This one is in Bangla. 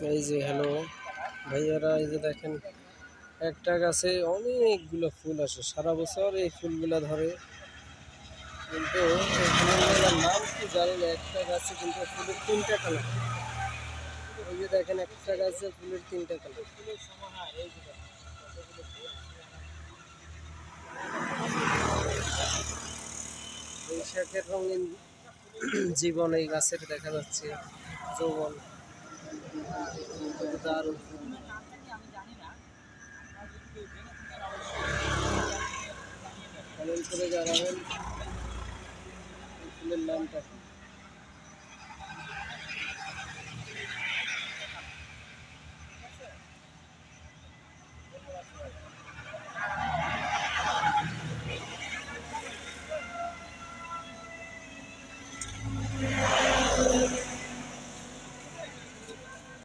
এই যে হ্যালো ভাইয়ারা, এই যে দেখেন একটা গাছে অনেকগুলো ফুল আসে, সারা বছর এই ফুলগুলো ধরে। কিন্তু এই ফুলগুলোর নাম কি জানি না। একটা গাছে কিন্তু ফুলের তিনটা কালার। ওই যে দেখেন একটা গাছে ফুলের তিনটা কালার। বৈশাখের রঙিন জীবন এই গাছের দেখা যাচ্ছে, যৌবন। দারুণ ফুল। কমেন্ট করে জানাবেন ফুলের নামটা।